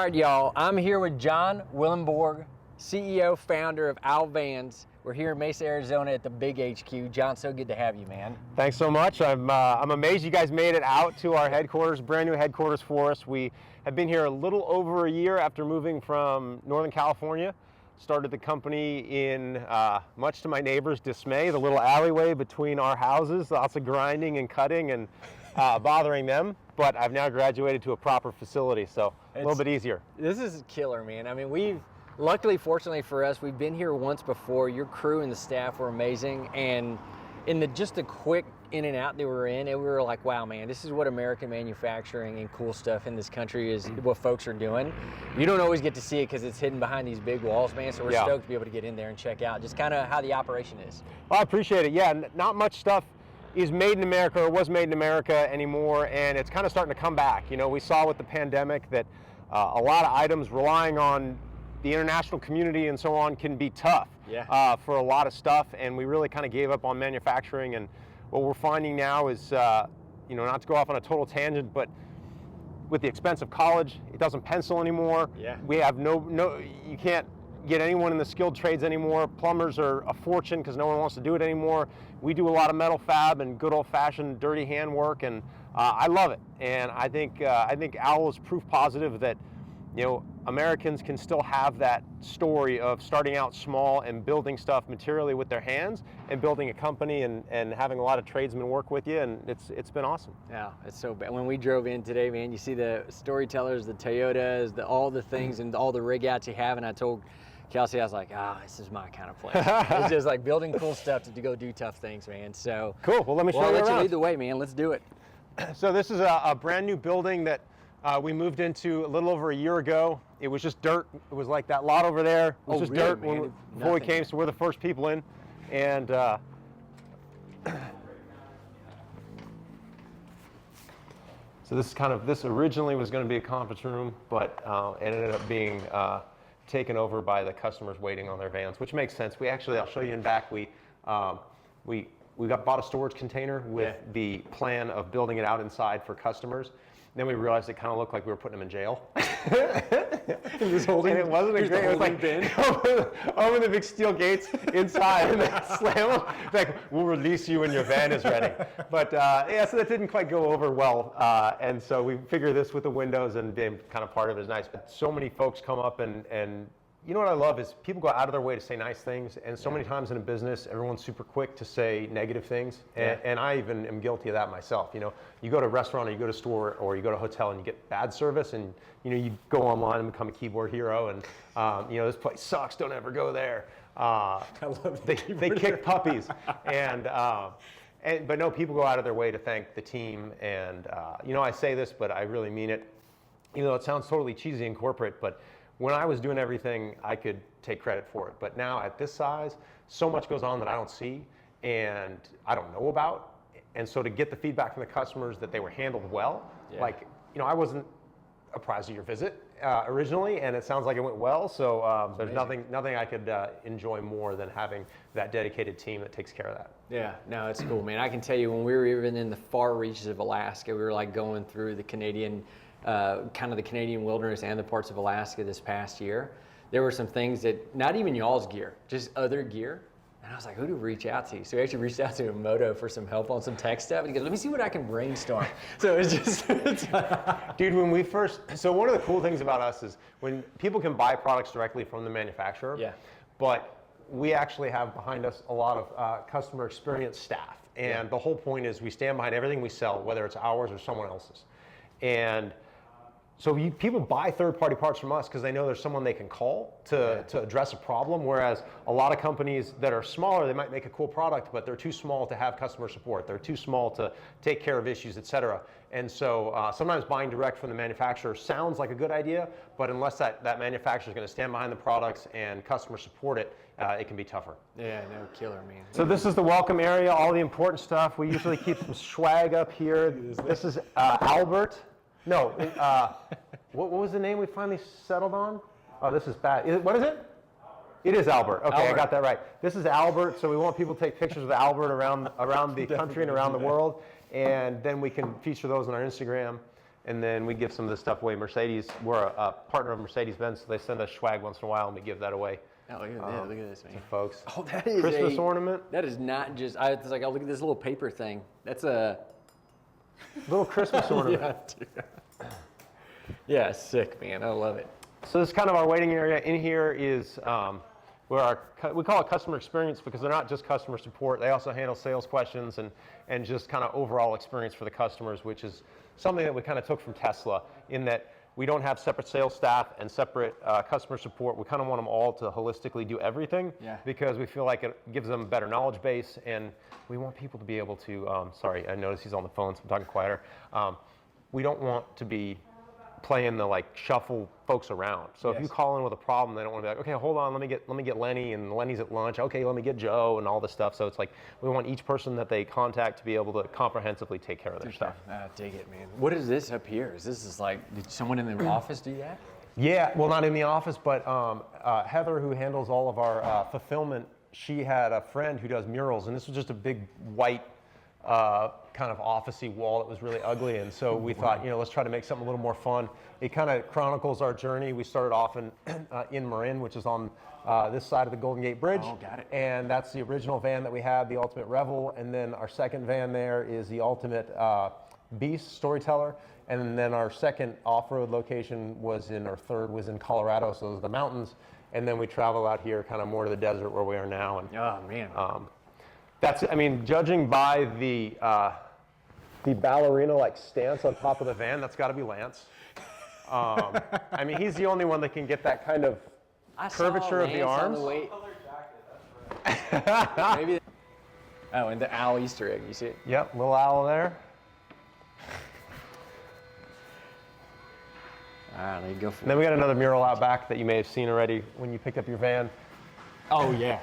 All right, y'all, I'm here with John Willenborg, CEO, founder of Owl Vans. We're here in Mesa, Arizona at the big HQ. John, so good to have you, man. Thanks so much. I'm amazed you guys made it out to our headquarters, brand new headquarters for us. We have been here a little over a year after moving from Northern California. Started the company in, much to my neighbors' dismay, the little alleyway between our houses, lots of grinding and cutting and bothering them. But I've now graduated to a proper facility, so a little bit easier. This is killer, man. I mean, luckily, fortunately for us, we've been here once before. Your crew and the staff were amazing, and in just the quick in and out that we were in, we were like, wow, man, this is what American manufacturing and cool stuff in this country is, what folks are doing. You don't always get to see it because it's hidden behind these big walls, man, so we're stoked to be able to get in there and check out just kind of how the operation is. Well, I appreciate it. Yeah, not much stuff is made in America or was made in America anymore, and it's kind of starting to come back. You know, we saw with the pandemic that a lot of items relying on the international community and so on can be tough for a lot of stuff, and we really kind of gave up on manufacturing. And what we're finding now is, you know, not to go off on a total tangent, but with the expense of college, it doesn't pencil anymore. We have you can't get anyone in the skilled trades anymore. Plumbers are a fortune because no one wants to do it anymore. We do a lot of metal fab and good old-fashioned dirty handwork, and I love it. And I think Owl is proof positive that, you know, Americans can still have that story of starting out small and building stuff materially with their hands and building a company and having a lot of tradesmen work with you, and it's been awesome. Yeah, it's so bad. When we drove in today, man, you see the Storytellers, the Toyotas, all the things and all the rig outs you have, and I told Kelsey, I was like, this is my kind of place. It's just like building cool stuff to go do tough things, man. So cool. Well, let me show you around. I'll let you lead the way, man. Let's do it. So this is a brand new building that we moved into a little over a year ago. It was just dirt. It was like that lot over there. It was just really, dirt before we came, so we're the first people in. And so this originally was going to be a conference room, but it ended up being taken over by the customers waiting on their vans, which makes sense. I'll show you in back. We bought a storage container with the plan of building it out inside for customers. Then we realized it kind of looked like we were putting them in jail. And it wasn't a great. It was like open the big steel gates inside and then slam them. Like, we'll release you when your van is ready. But so that didn't quite go over well. And so we figured this with the windows and being kind of part of it is nice. But so many folks come up and you know what I love is people go out of their way to say nice things, and so many times in a business, everyone's super quick to say negative things, and I even am guilty of that myself. You know, you go to a restaurant or you go to a store or you go to a hotel and you get bad service, and you know, you go online and become a keyboard hero, and you know, this place sucks, don't ever go there. I love they kick puppies, but no, people go out of their way to thank the team, and you know, I say this, but I really mean it. You know, it sounds totally cheesy and corporate, but when I was doing everything, I could take credit for it. But now at this size, so much goes on that I don't see and I don't know about. And so to get the feedback from the customers that they were handled well, like, you know, I wasn't apprised of your visit originally, and it sounds like it went well. So there's nothing I could enjoy more than having that dedicated team that takes care of that. Yeah, no, it's cool, man. I can tell you when we were even in the far reaches of Alaska, we were like going through the Canadian kind of the Canadian wilderness and the parts of Alaska this past year. There were some things that, not even y'all's gear, just other gear. And I was like, who do we reach out to? So we actually reached out to Emoto for some help on some tech stuff. And he goes, let me see what I can brainstorm. So it's just, dude, so one of the cool things about us is when people can buy products directly from the manufacturer, but we actually have behind us a lot of customer experience staff. And the whole point is we stand behind everything we sell, whether it's ours or someone else's. And so people buy third-party parts from us because they know there's someone they can call to address a problem, whereas a lot of companies that are smaller, they might make a cool product, but they're too small to have customer support. They're too small to take care of issues, et cetera. And so sometimes buying direct from the manufacturer sounds like a good idea, but unless that manufacturer is going to stand behind the products and customer support it, it can be tougher. Yeah, no, killer, man. So this is the welcome area, all the important stuff. We usually keep some swag up here. This is Albert. No, what was the name we finally settled on? Oh, this is bad. What is it? It is Albert. Okay, Albert. I got that right. This is Albert, so we want people to take pictures of Albert around the country and around the world, and then we can feature those on our Instagram. and then we give some of the stuff away. Mercedes, we're a partner of Mercedes-Benz, so they send us swag once in a while, and we give that away. Oh, look at this! Look at this, man. To folks. Oh, that is Christmas ornament. That is not just. I was like, oh, look at this little paper thing. That's a little Christmas ornament. Yeah, yeah, sick, man. I love it. So this is kind of our waiting area. In here is where we call it customer experience, because they're not just customer support. They also handle sales questions and just kind of overall experience for the customers, which is something that we kind of took from Tesla, in that we don't have separate sales staff and separate customer support. We kind of want them all to holistically do everything, because we feel like it gives them a better knowledge base, and we want people to be able to, sorry, I noticed he's on the phone, so I'm talking quieter. We don't want to be playing the like shuffle folks around. So if you call in with a problem, they don't want to be like, okay, hold on, let me get Lenny, and Lenny's at lunch. Okay, let me get Joe, and all this stuff. So it's like we want each person that they contact to be able to comprehensively take care of their stuff. Dig it, man. What is this up here? Is this like, did someone in the office do that? Yeah, well, not in the office, but Heather, who handles all of our fulfillment, she had a friend who does murals, and this was just a big white kind of office-y wall that was really ugly, and so we thought, you know, let's try to make something a little more fun. It kind of chronicles our journey. We started off in Marin, which is on this side of the Golden Gate Bridge. Oh, got it. And that's the original van that we had, the Ultimate Revel, and then our second van there is the Ultimate Beast, Storyteller, and then our second off-road location was our third was in Colorado, so those are the mountains, and then we travel out here kind of more to the desert where we are now. And, oh, man. That's, I mean, judging by the ballerina-like stance on top of the van, that's got to be Lance. I mean, he's the only one that can get that kind of curvature of the arms. Maybe. Oh, and the owl Easter egg, you see it? Yep, little owl there. All right, there you go. And then we got another mural out back that you may have seen already when you picked up your van. Oh, yeah.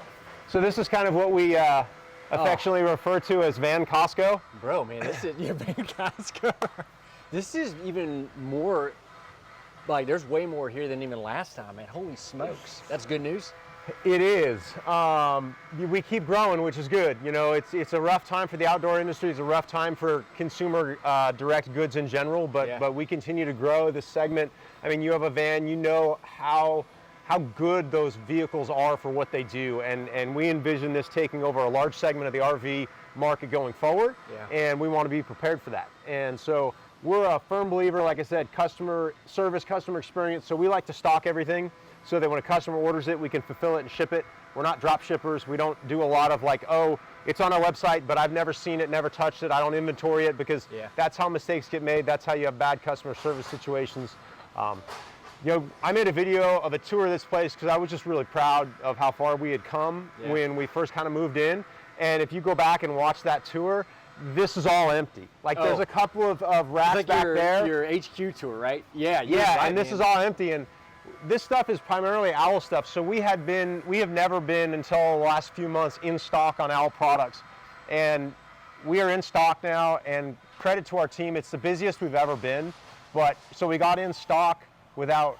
So this is kind of what we affectionately refer to as Van Costco. Bro, man, this is your Van Costco. This is even more, like, there's way more here than even last time, man. Holy smokes. That's good news. It is. We keep growing, which is good. You know, it's a rough time for the outdoor industry. It's a rough time for consumer direct goods in general, but we continue to grow this segment. I mean, you have a van, you know how good those vehicles are for what they do, and we envision this taking over a large segment of the RV market going forward, and we want to be prepared for that. And so we're a firm believer, like I said, customer service, customer experience, so we like to stock everything so that when a customer orders it, we can fulfill it and ship it. We're not drop shippers. We don't do a lot of like, oh, it's on our website, but I've never seen it, never touched it, I don't inventory it, because that's how mistakes get made. That's how you have bad customer service situations. You know, I made a video of a tour of this place because I was just really proud of how far we had come when we first kind of moved in. And if you go back and watch that tour, this is all empty. Like there's a couple of racks like back there. Your HQ tour, right? Yeah, right, and this is all empty. And this stuff is primarily owl stuff. So we have never been until the last few months in stock on owl products. And we are in stock now, and credit to our team, it's the busiest we've ever been. But so we got in stock without,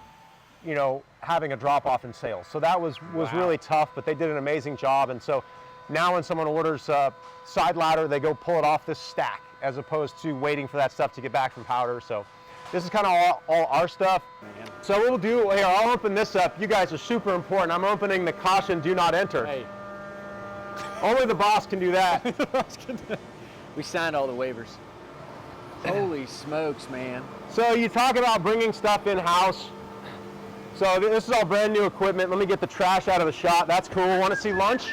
you know, having a drop off in sales. So that was really tough, but they did an amazing job. And so now when someone orders a side ladder, they go pull it off this stack as opposed to waiting for that stuff to get back from powder. So this is kind of all our stuff. Man. So what we'll do here, I'll open this up. You guys are super important. I'm opening the caution, do not enter. Hey. Only the boss can do that. We signed all the waivers. Holy smokes, man. So you talk about bringing stuff in-house. So this is all brand new equipment. Let me get the trash out of the shot. That's cool. Want to see lunch?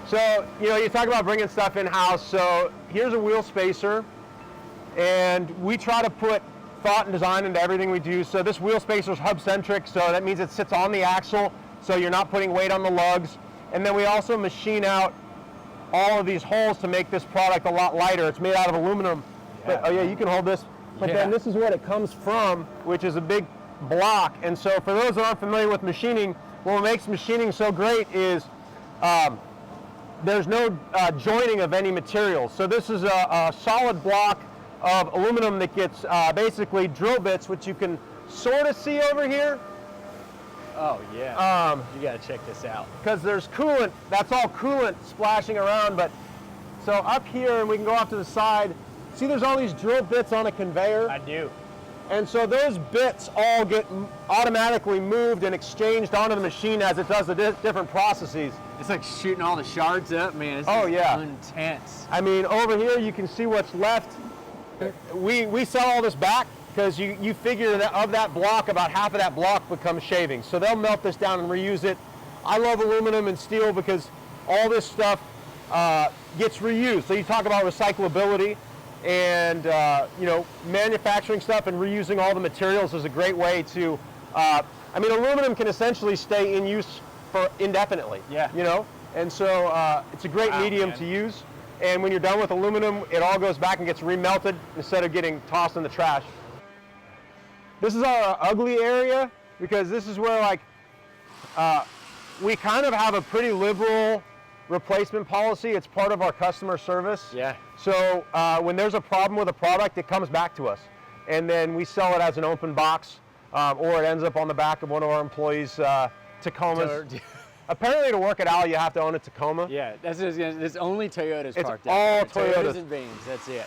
So, you know, you talk about bringing stuff in-house. So here's a wheel spacer. And we try to put thought and design into everything we do. So this wheel spacer is hub-centric. So that means it sits on the axle. So you're not putting weight on the lugs. And then we also machine out all of these holes to make this product a lot lighter. It's made out of aluminum. But, oh yeah, you can hold this. But then this is what it comes from, which is a big block. And so for those that aren't familiar with machining, what makes machining so great is there's no joining of any materials. So this is a solid block of aluminum that gets basically drill bits, which you can sort of see over here. Oh yeah, you gotta check this out. Because there's coolant, that's all coolant splashing around, but so up here, and we can go off to the side, See, there's all these drill bits on a conveyor. I do. And so those bits all get automatically moved and exchanged onto the machine as it does the different processes. It's like shooting all the shards up, man. It's intense. I mean, over here you can see what's left. We sell all this back because you figure that of that block, about half of that block becomes shavings. So they'll melt this down and reuse it. I love aluminum and steel because all this stuff gets reused. So you talk about recyclability. And you know, manufacturing stuff and reusing all the materials is a great way to, I mean, aluminum can essentially stay in use for indefinitely. Yeah. You know, and so it's a great medium to use. And when you're done with aluminum, it all goes back and gets remelted instead of getting tossed in the trash. This is our ugly area because this is where, like, we kind of have a pretty liberal replacement policy. It's part of our customer service. Yeah. So when there's a problem with a product, it comes back to us, and then we sell it as an open box, or it ends up on the back of one of our employees' Tacomas. Apparently, to work at Al, you have to own a Tacoma. Yeah, there's only Toyotas parked It's all there. Toyotas. and Beams. That's it.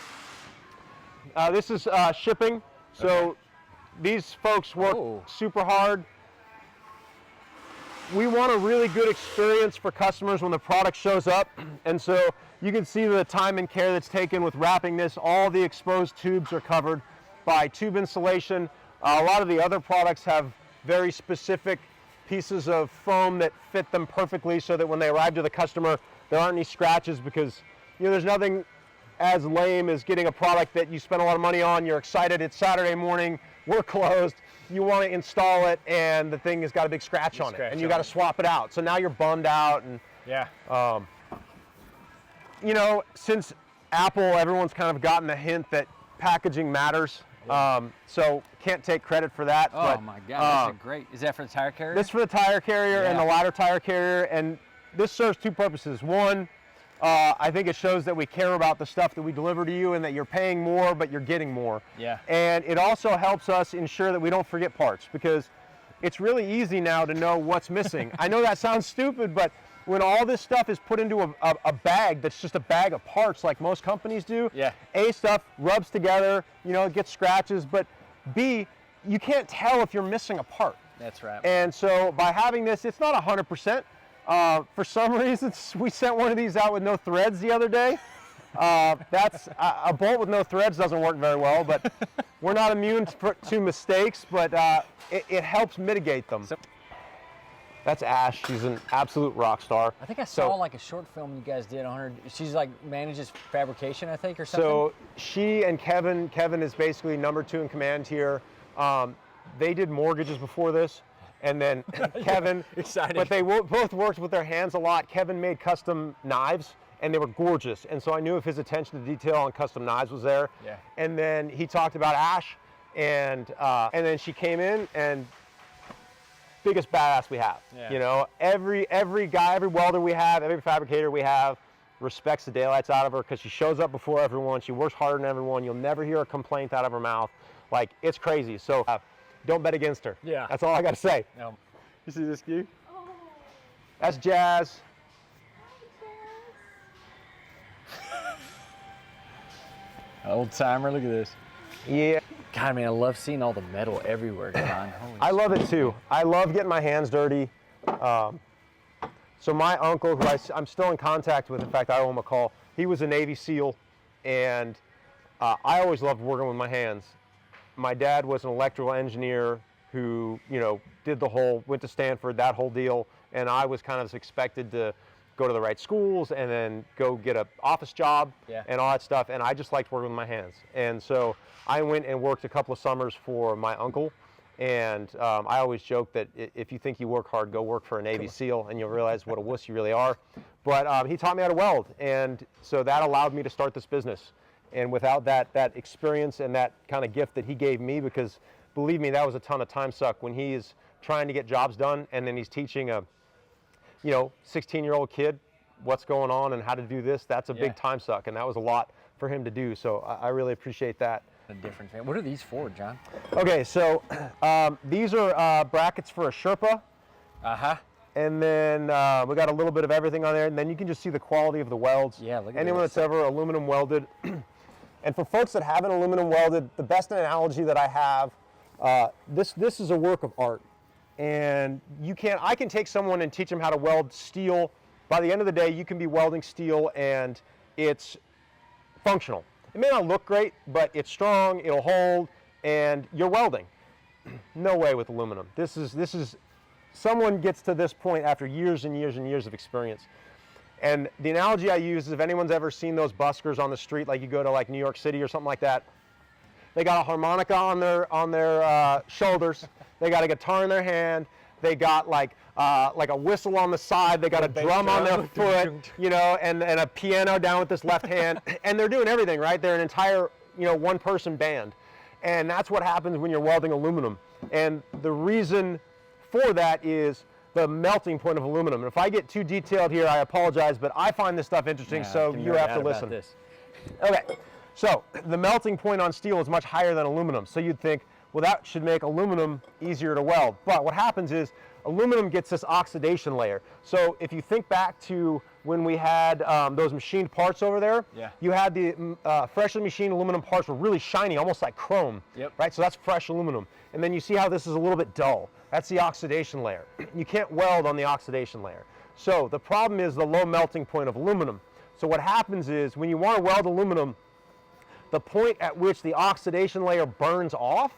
This is shipping. So these folks work super hard. We want a really good experience for customers when the product shows up, and so you can see the time and care that's taken with wrapping this. All the exposed tubes are covered by tube insulation. A lot of the other products have very specific pieces of foam that fit them perfectly so that when they arrive to the customer, there aren't any scratches, because, you know, there's nothing as lame as getting a product that you spent a lot of money on, you're excited, it's Saturday morning, we're closed, you want to install it, and the thing has got a big scratch on it, and you got to swap it out. So now you're bummed out. And you know, since Apple, everyone's kind of gotten the hint that packaging matters. So can't take credit for that. Oh my God, that's great. Is that for the tire carrier? This is for the tire carrier and the ladder tire carrier, and this serves two purposes. One, I think it shows that we care about the stuff that we deliver to you and that you're paying more, but you're getting more. Yeah. And it also helps us ensure that we don't forget parts, because it's really easy now to know what's missing. I know that sounds stupid, but when all this stuff is put into a bag that's just a bag of parts like most companies do, A, stuff rubs together, you know, it gets scratches, but B, you can't tell if you're missing a part. That's right. And so by having this, it's not 100%. For some reasons, we sent one of these out with no threads the other day. That's a bolt with no threads doesn't work very well, but we're not immune to mistakes, but it helps mitigate them. That's Ash. She's an absolute rock star. I think I saw like a short film you guys did on her. She's like manages fabrication, I think, or something. So she and Kevin is basically number 2 in command here. They did mortgages before this. And then Kevin, exciting. But they both worked with their hands a lot. Kevin made custom knives, and they were gorgeous. And so I knew if his attention to detail on custom knives was there. Yeah. And then he talked about Ash, and then she came in, and biggest badass we have. Yeah. You know, every guy, every welder we have, every fabricator we have respects the daylights out of her, because she shows up before everyone. She works harder than everyone. You'll never hear a complaint out of her mouth. Like, it's crazy. So. Don't bet against her. Yeah. That's all I got to say. No. You see this cue? Oh. That's Jazz. Old timer, look at this. Yeah. God, man, I love seeing all the metal everywhere, John. I love it too. I love getting my hands dirty. So my uncle, who I'm still in contact with, in fact, I owe him a call, he was a Navy SEAL, and I always loved working with my hands. My dad was an electrical engineer who, you know, went to Stanford, that whole deal, and I was kind of expected to go to the right schools and then go get an office job and all that stuff, and I just liked working with my hands. And so I went and worked a couple of summers for my uncle, and I always joke that if you think you work hard, go work for a Navy SEAL, and you'll realize what a wuss you really are. But he taught me how to weld, and so that allowed me to start this business. And without that experience and that kind of gift that he gave me, because believe me, that was a ton of time suck when he is trying to get jobs done, and then he's teaching a, 16-year-old kid what's going on and how to do this. That's a big time suck, and that was a lot for him to do. So I really appreciate that. A different thing. What are these for, John? Okay, so these are brackets for a Sherpa. And then we got a little bit of everything on there, and then you can just see the quality of the welds. Yeah, look at Anyone this. that's ever aluminum welded. And for folks that haven't aluminum welded, the best analogy that I have, this is a work of art. And I can take someone and teach them how to weld steel. By the end of the day, you can be welding steel and it's functional. It may not look great, but it's strong, it'll hold, and you're welding. No way with aluminum. This is, someone gets to this point after years and years and years of experience. And the analogy I use is if anyone's ever seen those buskers on the street, like you go to like New York City or something like that, they got a harmonica on their shoulders, they got a guitar in their hand, they got like a whistle on the side, they got a drum on their foot, you know, and a piano down with this left hand, and they're doing everything, right? They're an entire, you know, one-person band. And that's what happens when you're welding aluminum. And the reason for that is the melting point of aluminum. And if I get too detailed here, I apologize, but I find this stuff interesting, so you have to listen. Okay, so the melting point on steel is much higher than aluminum. So you'd think, well, that should make aluminum easier to weld. But what happens is aluminum gets this oxidation layer. So if you think back to when we had those machined parts over there, you had the freshly machined aluminum parts were really shiny, almost like chrome, right? So that's fresh aluminum. And then you see how this is a little bit dull. That's the oxidation layer. You can't weld on the oxidation layer. So the problem is the low melting point of aluminum. So what happens is when you want to weld aluminum, the point at which the oxidation layer burns off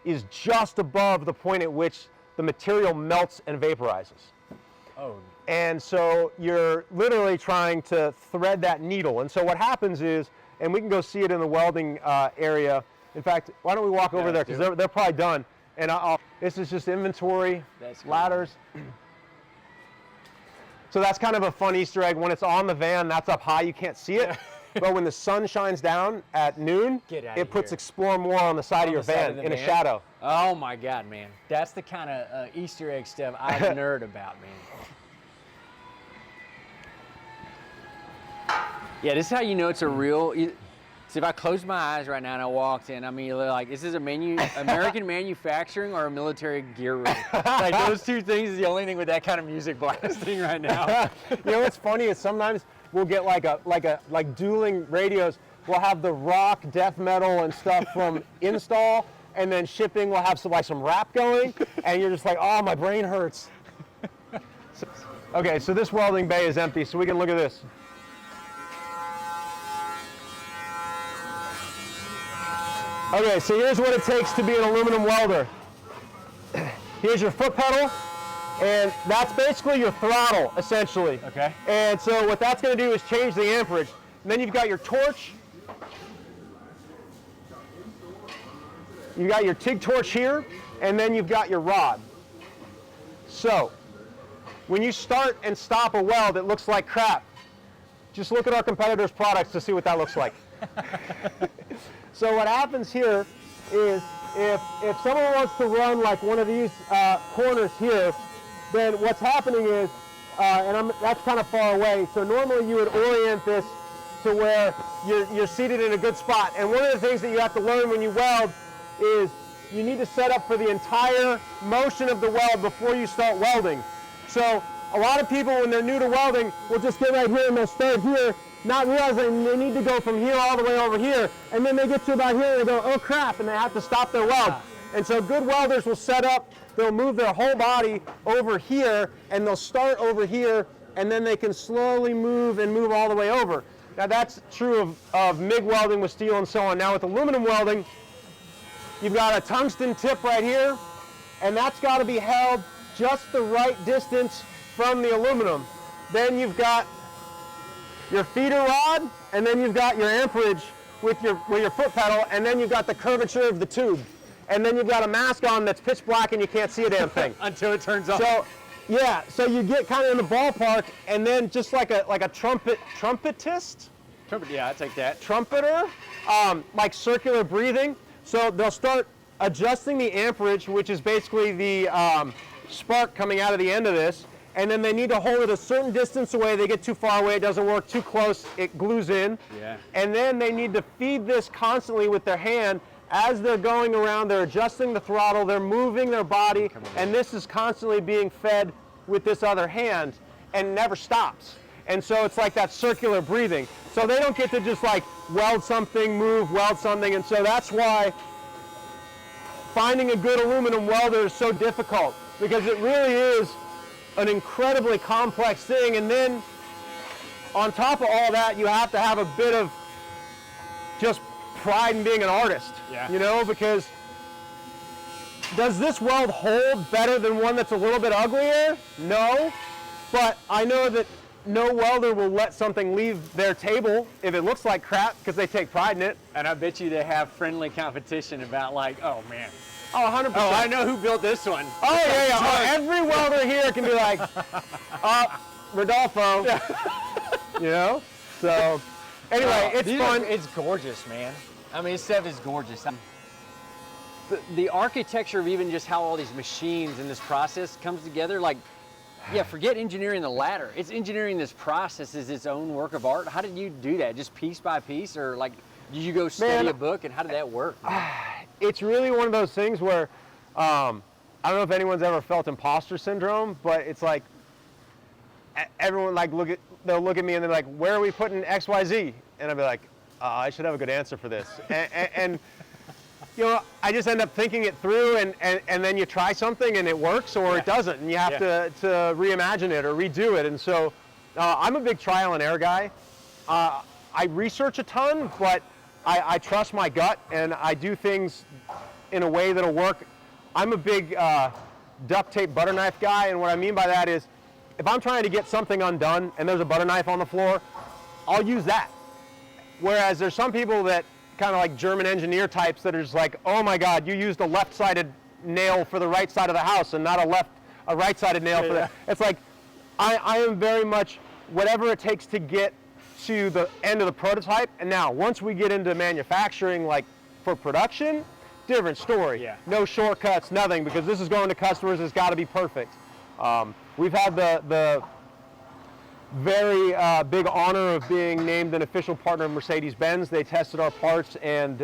is just above the point at which the material melts and vaporizes. Oh. And so you're literally trying to thread that needle. And so what happens is, and we can go see it in the welding area. In fact, why don't we walk over there, because they're probably done. And this is just inventory, ladders. So that's kind of a fun Easter egg. When it's on the van, that's up high, you can't see it. But when the sun shines down at noon, it puts Explore More on the side of your van in a shadow. Oh my God, man. That's the kind of Easter egg stuff I nerd about, man. Yeah, this is how you know it's a real. See, if I closed my eyes right now and I walked in, I mean, like, is this American manufacturing or a military gear room? Like, those two things is the only thing with that kind of music blasting right now. You know what's funny is sometimes we'll get like dueling radios. We'll have the rock, death metal, and stuff from install, and then shipping will have some rap going, and you're just like, oh, my brain hurts. Okay, so this welding bay is empty, so we can look at this. Okay, so here's what it takes to be an aluminum welder. Here's your foot pedal, and that's basically your throttle, essentially. Okay. And so what that's going to do is change the amperage. And then you've got your torch. You've got your TIG torch here, and then you've got your rod. So when you start and stop a weld, it looks like crap. Just look at our competitors' products to see what that looks like. So what happens here is if someone wants to run like one of these corners here, then what's happening is, that's kind of far away, so normally you would orient this to where you're seated in a good spot. And one of the things that you have to learn when you weld is you need to set up for the entire motion of the weld before you start welding. So a lot of people, when they're new to welding, will just get right here and they'll start here, not realizing they need to go from here all the way over here, and then they get to about here and they go, oh crap, and they have to stop their weld. And so good welders will set up, they'll move their whole body over here, and they'll start over here, and then they can slowly move all the way over. Now that's true of MIG welding with steel and so on. Now with aluminum welding, you've got a tungsten tip right here, and that's got to be held just the right distance from the aluminum. Then you've got your feeder rod, and then you've got your amperage with your foot pedal, and then you've got the curvature of the tube. And then you've got a mask on that's pitch black and you can't see a damn thing. Until it turns off. So, yeah, so you get kind of in the ballpark, and then just like a trumpetist? Yeah, I take that. Trumpeter, like circular breathing. So they'll start adjusting the amperage, which is basically the spark coming out of the end of this, and then they need to hold it a certain distance away. They get too far away, it doesn't work, too close, it glues in. Yeah. And then they need to feed this constantly with their hand. As they're going around, they're adjusting the throttle, they're moving their body, and this is constantly being fed with this other hand and never stops. And so it's like that circular breathing. So they don't get to just like weld something, move, weld something. And so that's why finding a good aluminum welder is so difficult, because it really is an incredibly complex thing. And then on top of all that, you have to have a bit of just pride in being an artist, you know, because does this weld hold better than one that's a little bit uglier? No, but I know that no welder will let something leave their table if it looks like crap, because they take pride in it. And I bet you they have friendly competition about like, oh man, Oh, 100%. oh, I know who built this one. Oh, yeah, yeah. Oh, every welder here can be like, Rodolfo. You know? So, anyway, it's fun. It's gorgeous, man. I mean, this stuff is gorgeous. The architecture of even just how all these machines and this process comes together, like, yeah, forget engineering the ladder. It's engineering this process as its own work of art. How did you do that? Just piece by piece, or like, did you go study a book, and how did that work? It's really one of those things where, I don't know if anyone's ever felt imposter syndrome, but it's like, everyone like they'll look at me and they're like, where are we putting X, Y, Z? And I'll be like, I should have a good answer for this. and you know, I just end up thinking it through, and then you try something and it works, or it doesn't, and you have to reimagine it or redo it. And so I'm a big trial and error guy. I research a ton, but I trust my gut, and I do things in a way that'll work. I'm a big duct tape butter knife guy, and what I mean by that is, if I'm trying to get something undone and there's a butter knife on the floor, I'll use that. Whereas there's some people that kind of like German engineer types that are just like, oh my God, you used a left-sided nail for the right side of the house and not a right-sided nail for the. It's like, I am very much whatever it takes to get to the end of the prototype. And now, once we get into manufacturing, like for production, different story. Yeah. No shortcuts, nothing, because this is going to customers. It's got to be perfect. We've had the very big honor of being named an official partner of Mercedes-Benz. They tested our parts and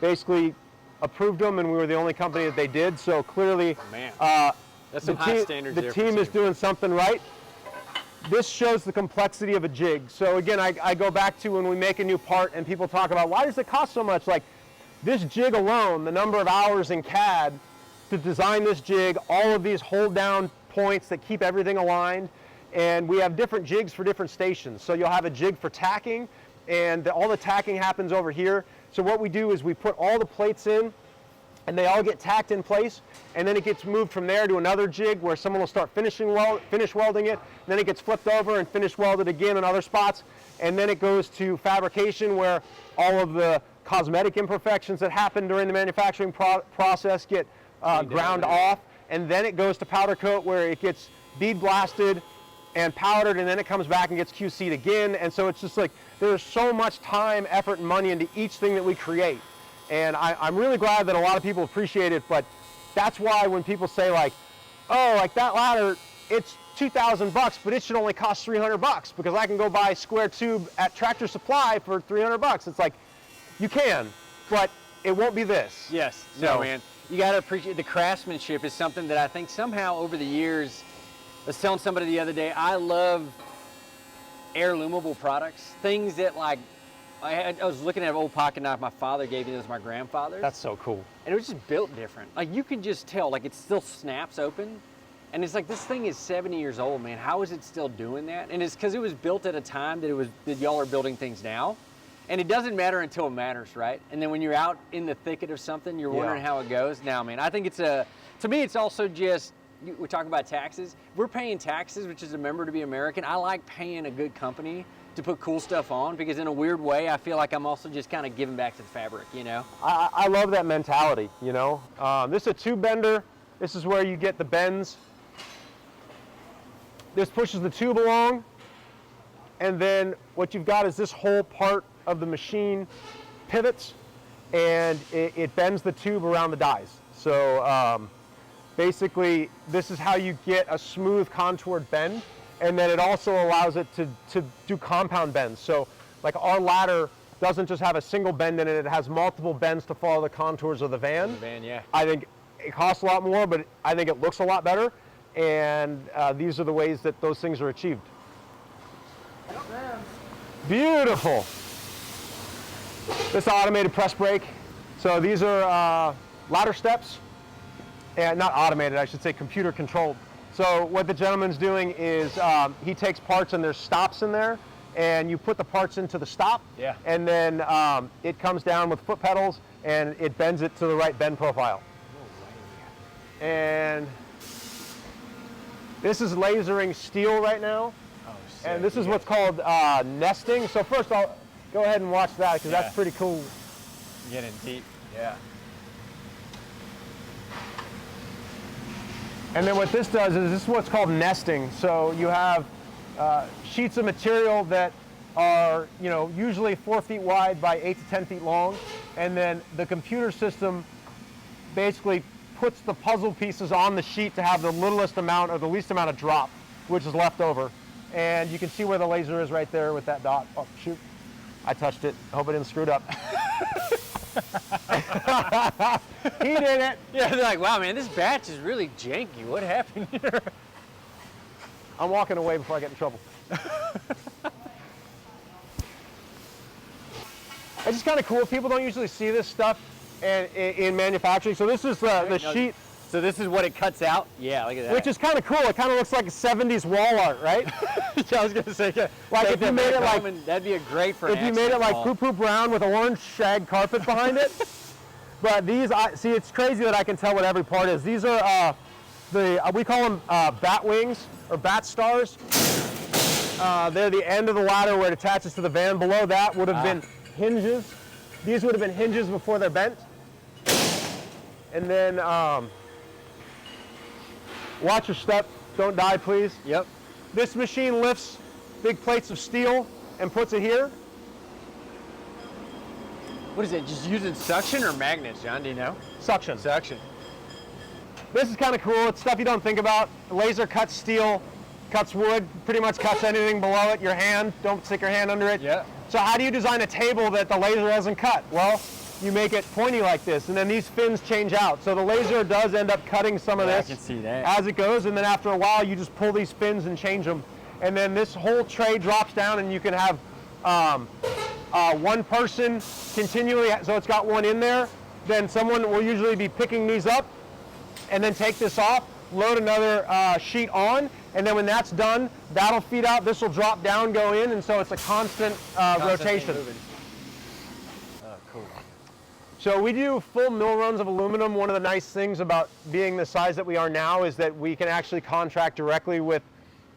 basically approved them, and we were the only company that they did. So clearly, that's some high standards. The team is doing something right. This shows the complexity of a jig. So again, I go back to when we make a new part and people talk about, why does it cost so much? Like, this jig alone, the number of hours in CAD to design this jig, all of these hold down points that keep everything aligned. And we have different jigs for different stations. So you'll have a jig for tacking, and all the tacking happens over here. So what we do is we put all the plates in, and they all get tacked in place, and then it gets moved from there to another jig where someone will start finish welding it, and then it gets flipped over and finish welded again in other spots, and then it goes to fabrication where all of the cosmetic imperfections that happen during the manufacturing process get ground off, and then it goes to powder coat where it gets bead blasted and powdered, and then it comes back and gets QC'd again. And so it's just like, there's so much time, effort, and money into each thing that we create. And I'm really glad that a lot of people appreciate it, but that's why when people say like, oh, like that ladder, it's $2,000, but it should only cost $300 because I can go buy a square tube at Tractor Supply for $300. It's like, you can, but it won't be this. Yes, no, man. You got to appreciate the craftsmanship is something that I think somehow over the years, I was telling somebody the other day, I love heirloomable products, things that like, I was looking at an old pocket knife my father gave me, this was my grandfather's. That's so cool. And it was just built different. Like you can just tell, like it still snaps open. And it's like, this thing is 70 years old, man. How is it still doing that? And it's because it was built at a time that y'all are building things now. And it doesn't matter until it matters, right? And then when you're out in the thicket of something, you're wondering how it goes. Now, man, I think to me, it's also just, we're talking about taxes. We're paying taxes, which is a member to be American. I like paying a good company to put cool stuff on because in a weird way, I feel like I'm also just kind of giving back to the fabric, you know? I love that mentality, you know? This is a tube bender. This is where you get the bends. This pushes the tube along. And then what you've got is this whole part of the machine pivots and it bends the tube around the dies. So basically, this is how you get a smooth contoured bend, and then it also allows it to do compound bends. So like our ladder doesn't just have a single bend in it, it has multiple bends to follow the contours of the van. I think it costs a lot more, but I think it looks a lot better, and these are the ways that those things are achieved. Beautiful. This automated press brake. So these are ladder steps, and not automated, I should say computer controlled. So what the gentleman's doing is he takes parts and there's stops in there, and you put the parts into the stop, Yeah. and then it comes down with foot pedals and it bends it to the right bend profile. And this is lasering steel right now. Oh, sick. And this is what's called nesting. So first I'll go ahead and watch that because that's pretty cool. Getting deep. Yeah. And then what this does is this is what's called nesting. So you have sheets of material that are, you know, usually 4 feet wide by 8 to 10 feet long. And then the computer system basically puts the puzzle pieces on the sheet to have the littlest amount or the least amount of drop, which is left over. And you can see where the laser is right there with that dot. Oh, shoot. I touched it. I hope I didn't screw it up. He did it. Yeah, they're like, wow, man, this batch is really janky. What happened here? I'm walking away before I get in trouble. It's just kind of cool. People don't usually see this stuff in manufacturing. So this is the sheet. So this is what it cuts out? Yeah, look at that. Which is kind of cool. It kind of looks like 70s wall art, right? Yeah, I was going to say, like if you made it like, that'd be a great for if you made it like poo poo brown with orange shag carpet behind it. But these, see, it's crazy that I can tell what every part is. These are we call them bat wings or bat stars. They're the end of the ladder where it attaches to the van. Below that would have been hinges. These would have been hinges before they're bent. And then, watch your step, don't die please. Yep. This machine lifts big plates of steel and puts it here. What is it, just using suction or magnets, John, do you know? Suction. Suction. This is kind of cool, it's stuff you don't think about. Laser cuts steel, cuts wood, pretty much cuts anything below it. Your hand, don't stick your hand under it. Yeah. So how do you design a table that the laser hasn't cut? Well, you make it pointy like this, and then these fins change out. So the laser does end up cutting some of this I can see that. as it goes, and then after a while, you just pull these fins and change them. And then this whole tray drops down, and you can have one person continually, so it's got one in there. Then someone will usually be picking these up, and then take this off, load another sheet on, and then when that's done, that'll feed out, this will drop down, go in, and so it's a constant rotation. Oh, cool. So we do full mill runs of aluminum. One of the nice things about being the size that we are now is that we can actually contract directly with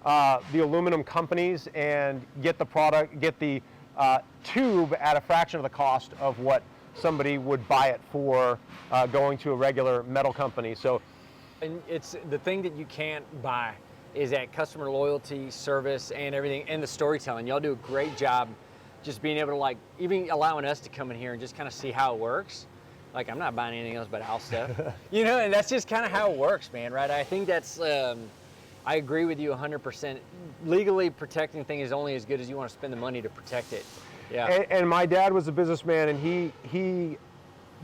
the aluminum companies and get the product, get the tube at a fraction of the cost of what somebody would buy it for going to a regular metal company. So, and it's the thing that you can't buy is that customer loyalty, service, and everything, and the storytelling. Y'all do a great job just being able to, like, even allowing us to come in here and just kind of see how it works. Like, I'm not buying anything else but house stuff. You know, and that's just kind of how it works, man, right? I think that's, I agree with you 100%. Legally protecting things is only as good as you want to spend the money to protect it. Yeah. And my dad was a businessman, and he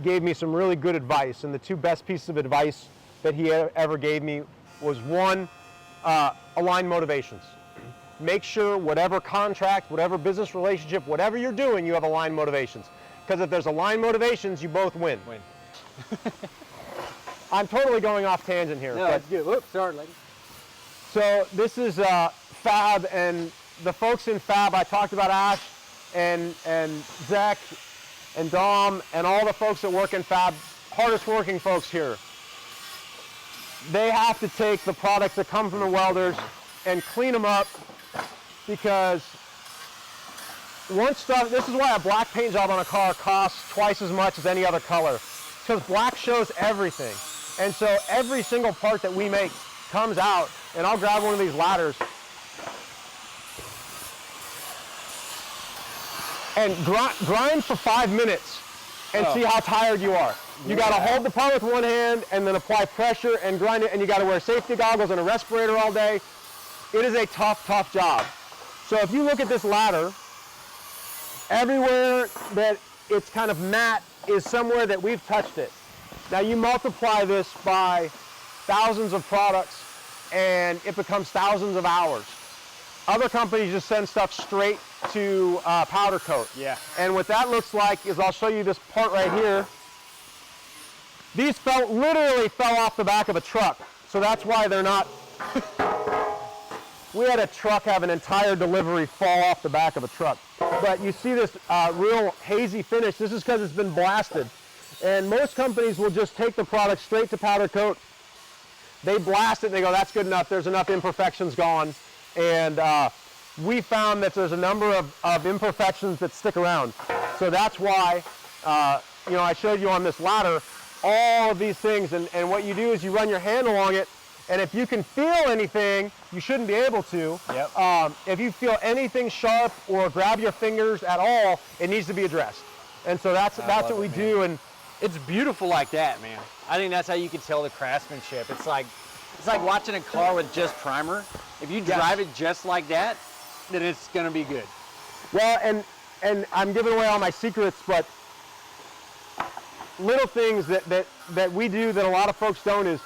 gave me some really good advice. And the two best pieces of advice that he ever gave me was one, align motivations. Make sure whatever contract, whatever business relationship, whatever you're doing, you have aligned motivations. Because if there's aligned motivations, you both win. I'm totally going off tangent here. No, that's good. Whoops, sorry, lady. So this is Fab, and the folks in Fab, I talked about Ash and Zach and Dom and all the folks that work in Fab, hardest working folks here. They have to take the products that come from the welders and clean them up, because once stuff, this is why a black paint job on a car costs twice as much as any other color, because black shows everything. And so every single part that we make comes out, and I'll grab one of these ladders and grind for 5 minutes and see how tired you are. You got to hold the part with one hand and then apply pressure and grind it, and you got to wear safety goggles and a respirator all day. It is a tough, tough job. So if you look at this ladder, everywhere that it's kind of matte is somewhere that we've touched it. Now you multiply this by thousands of products and it becomes thousands of hours. Other companies just send stuff straight to powder coat. Yeah. And what that looks like is, I'll show you this part right here. These literally fell off the back of a truck. So that's why they're not. We had a truck have an entire delivery fall off the back of a truck. But you see this real hazy finish. This is because it's been blasted. And most companies will just take the product straight to powder coat. They blast it and they go, that's good enough. There's enough imperfections gone. And we found that there's a number of imperfections that stick around. So that's why, you know, I showed you on this ladder all of these things. And what you do is you run your hand along it. And if you can feel anything, you shouldn't be able to. Yep. If you feel anything sharp or grab your fingers at all, it needs to be addressed. And so that's what we do. And it's beautiful like that, man. I think that's how you can tell the craftsmanship. It's like watching a car with just primer. If you drive it just like that, then it's gonna be good. Well, and I'm giving away all my secrets, but little things that we do that a lot of folks don't is,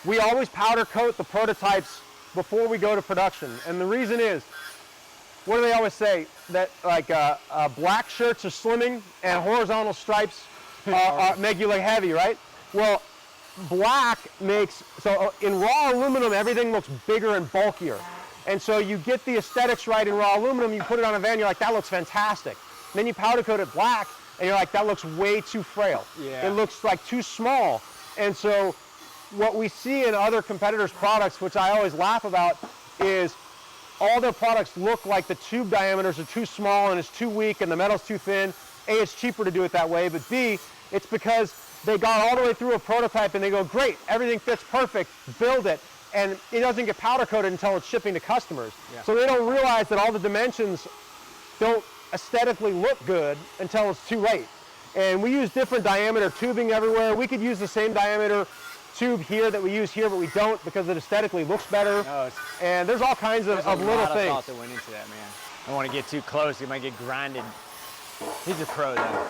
we always powder coat the prototypes before we go to production. And the reason is, what do they always say? That like black shirts are slimming and horizontal stripes make you look heavy, right? Well, black makes, so in raw aluminum, everything looks bigger and bulkier. And so you get the aesthetics right in raw aluminum, you put it on a van, you're like, that looks fantastic. And then you powder coat it black, and you're like, that looks way too frail. Yeah. It looks like too small. And so what we see in other competitors' products, which I always laugh about, is all their products look like the tube diameters are too small and it's too weak and the metal's too thin. A, it's cheaper to do it that way, but B, it's because they got all the way through a prototype and they go, great, everything fits perfect, build it. And it doesn't get powder coated until it's shipping to customers. Yeah. So they don't realize that all the dimensions don't aesthetically look good until it's too late. And we use different diameter tubing everywhere. We could use the same diameter tube here that we use here, but we don't, because it aesthetically looks better. Oh, and there's all kinds of little things. There's a lot of thought that went into that, man. I don't want to get too close. You might get grinded. He's a pro, though.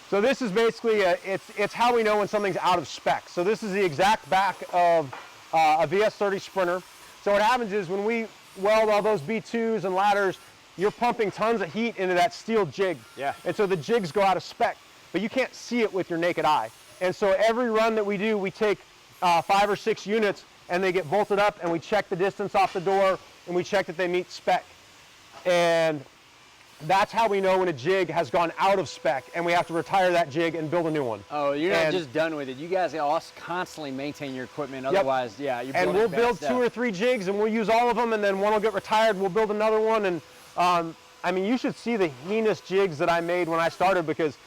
So this is basically, it's how we know when something's out of spec. So this is the exact back of a VS30 Sprinter. So what happens is when we weld all those B2s and ladders, you're pumping tons of heat into that steel jig. Yeah. And so the jigs go out of spec, but you can't see it with your naked eye. And so every run that we do, we take 5 or 6 units and they get bolted up and we check the distance off the door and we check that they meet spec. And that's how we know when a jig has gone out of spec and we have to retire that jig and build a new one. Oh, you're not just done with it. You guys also constantly maintain your equipment. Otherwise, yeah, you're building and we'll build stuff. 2 or 3 jigs and we'll use all of them, and then one will get retired. We'll build another one. And I mean, you should see the heinous jigs that I made when I started, because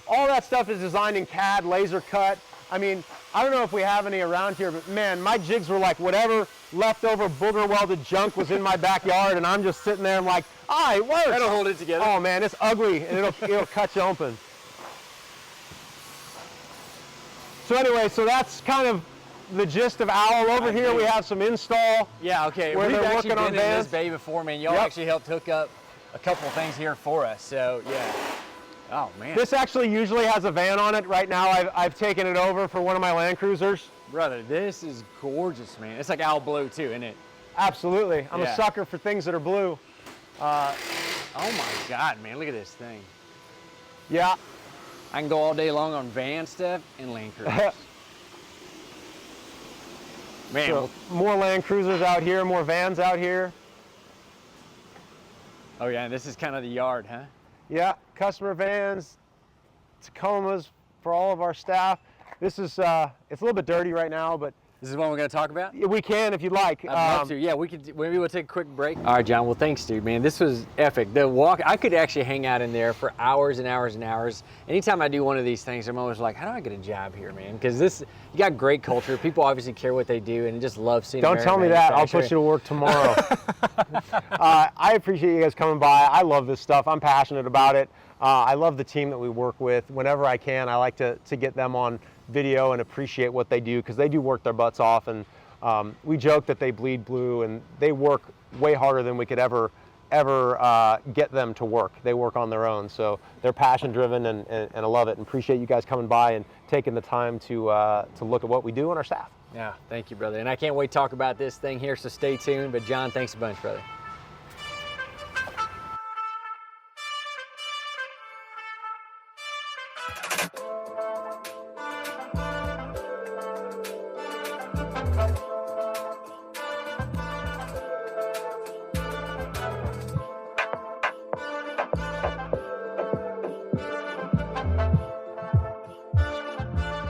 all that stuff is designed in CAD, laser cut. I mean, I don't know if we have any around here, but man, my jigs were like whatever leftover booger welded junk was in my backyard, and I'm just sitting there and like, it works. That'll hold it together. Oh man, it's ugly, and it'll cut you open. So anyway, so that's kind of the gist of Owl. Over here we have some install. Yeah, okay. Where We've they're actually working on been in this vans. bay before, man. Y'all actually helped hook up a couple of things here for us. So yeah. Oh man. This actually usually has a van on it. Right now I've taken it over for one of my Land Cruisers. Brother, this is gorgeous, man. It's like Owl blue too, isn't it? Absolutely. I'm a sucker for things that are blue. Oh my God, man, look at this thing. Yeah. I can go all day long on van stuff and Land Cruisers. Man, So, more Land Cruisers out here, more vans out here. oh yeah, this is kind of the yard, huh? Yeah, customer vans, Tacomas for all of our staff. This is, it's a little bit dirty right now, but This is what we're going to talk about? we can if you'd like. I'd love to. Yeah, maybe we'll take a quick break. All right, John. Well, thanks, dude, man. This was epic. The walk, I could actually hang out in there for hours and hours and hours. Anytime I do one of these things, I'm always like, how do I get a job here, man? Because you got great culture. People obviously care what they do and just love seeing Don't tell me that. I'll put you to work tomorrow. I appreciate you guys coming by. I love this stuff. I'm passionate about it. I love the team that we work with. Whenever I can, I like to get them on video and appreciate what they do, because they do work their butts off. And we joke that they bleed blue, and they work way harder than we could ever get them to work. They work on their own, so they're passion driven, and I love it, and appreciate you guys coming by and taking the time to look at what we do and our staff. Yeah, thank you, brother. And I can't wait to talk about this thing here, so stay tuned. But John, thanks a bunch, brother.